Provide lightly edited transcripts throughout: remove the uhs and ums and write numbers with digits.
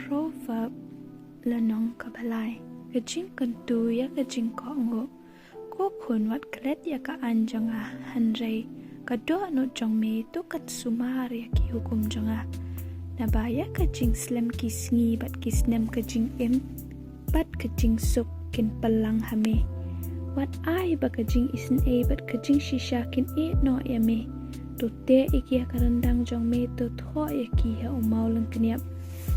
Proberb lenong kabalai ka Jingkyntu ya ka Jingkohnguh ko khun wat klet ya ka anjonga hanrei ka do no jongme to kat sumar ya ki hukum jonga nabaya ka jing slem ki sngi bat ki snem ka jing im bat ka jing suk kin palang hame wat ai ba ka jing isn e bat ka jing shisha kin e no ya me to te iki ya karandang jongme to tho ya ki ya umau lang kniap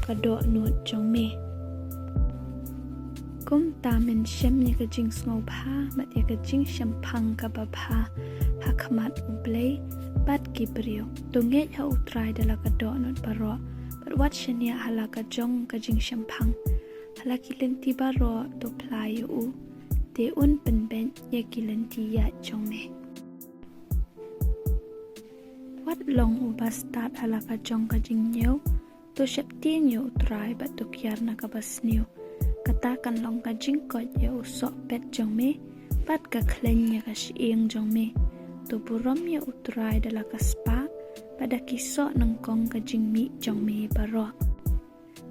ka do no jongme kum ta men shem ya ka jing sngewbha mat ya ka jing shaphang ka babha ha khamat U Blei bat ki brio to nge ha utrai dala ka do not baro but what shania hala ka jong ka jing shaphang hala ki lenti baro to plai u te un pen ben ya ki lenti ya jong me what long u bastard hala ka jong ka jing new to ktien ya utrai bat to kyar na ka basniu katakan long ka jing ko ya uso pet jong me bat ka klen ya ka shieng jong me to buram ya utrai dala ka spa pada kiso nang kong ka jing mi jong me baro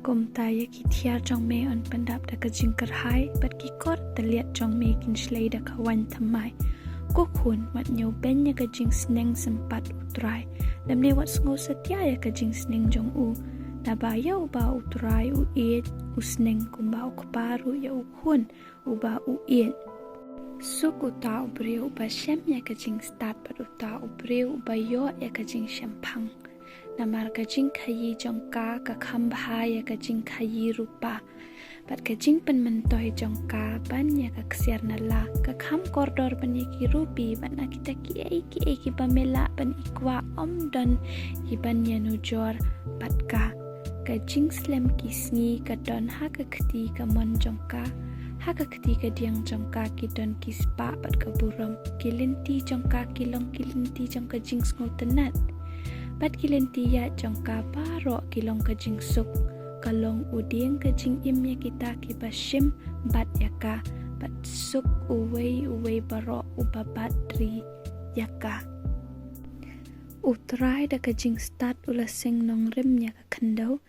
kum ta ya ki thia jong me on pandap da ka jing karhai bat ki kor taliat jong me kin shlei da ka wan thamai ko khun mat nyu ben ya ka jing sneng sempat utrai lamne wat sngo satya ya ka jing sneng jong u na ba ya ba utrai u e u sneng kum ba u paru ya u khun u ba u e suk uta ubreu ba shem ya ka jing start pat uta ubreu ba yo ya ka jing shaphang namar ka jing khayi jong ka kham bha ya ka jing khayi rupa pat ka jing pen man toy jong ka ban ya ka ksiar na la ka kham kordor ban ya ki rupi ban na kita ki pamela ban ikwa om don ki ban ya nu jor pat ka jing slem ki sngi ka don ha ka khti ka mon jong ka ha ka khti ka diang jong ka ki don ki spa pat ka buram ki lenti jong ka ki long ki lenti jong ka jing sngo tanat pat ki lenti ya jong ka paro ki long ka jing suk ka long uding ka jing im ya kita ki bashim bat ya ka bat suk uwei baro ubabat tri ya ka utrai da ka jing start ula sing nong rim ya ka khandau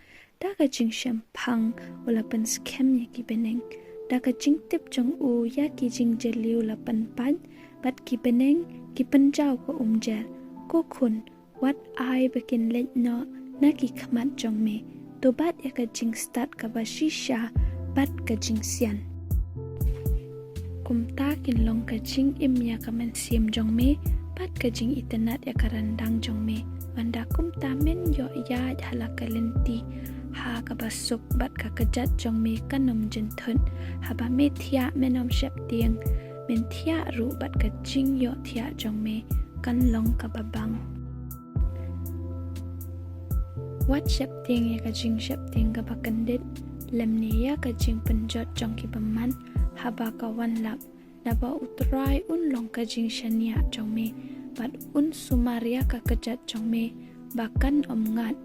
da ka jing shaphang ula pen scam ya ki beneng da ka jing tip jong u ya ki jing jeliu la pan pan bat ki beneng ki panjau ko umjer ko khun wat ai bekin let no na ki khamat jong me to bat ya ka jing start ka ba shisha bat ka jing sian kum ta kin long ka jing im ya ka man sim jong me bat ka jing itanat ya karandang jong me wanda kum ta men yo ya hala ka lenti ha ka basuk bat ka kajat jong me kanom jenthun ha ba me thia menom shep tieng men thia ru bat ka jing yo thia jong me kan long ka babang wat shep tieng ya ka jing shep tieng ka bakandit lemne ya ka jing penjot jong ki baman ha ba ka wan lap na ba utrai un long ka jing shania jong me bat un sumaria ka kajat jong me bakan omngat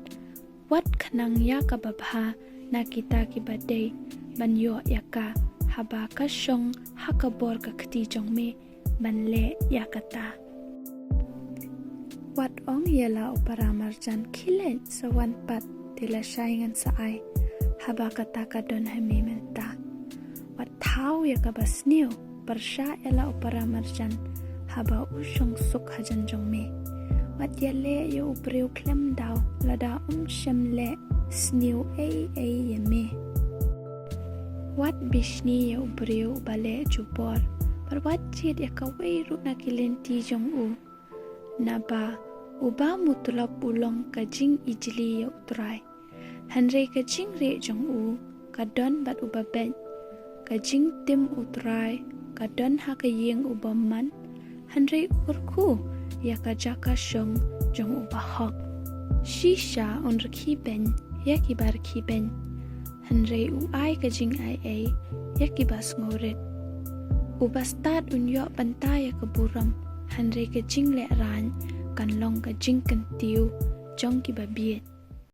wat khanang ya ka babha na kita ki badai ban yo ya ka haba ka shong ha ka bor ka khti jong me ban le ya kata wat ong yela upara marjan khilen sawan pat tila shaingan sa ai haba kata ka don ha me menta wat thau ya ka basniu parsha yela upara marjan haba ushong suk hajan jong me wat yale yo ubreu klem daw lada shem le sngew ye me wat bishni yo ubreu bale jupor par wat chit ya kawei ru na kilenti jong u na ba uba mutulap ulong ka jing ijli yo utrai hanre ka jing re jong u ka don bat uba ben ka jing tim utrai ka don ha ka yeng uba man hanre urku ya ka jaka shong jong uba hok shisha on rakhi ben ya ki bar ki ben hanre u ai ka jing ai ya ki bas ngoret uba start un yo banta ya ka buram hanre ka jing le ran kan long ka jingkyntu jong ki ba biet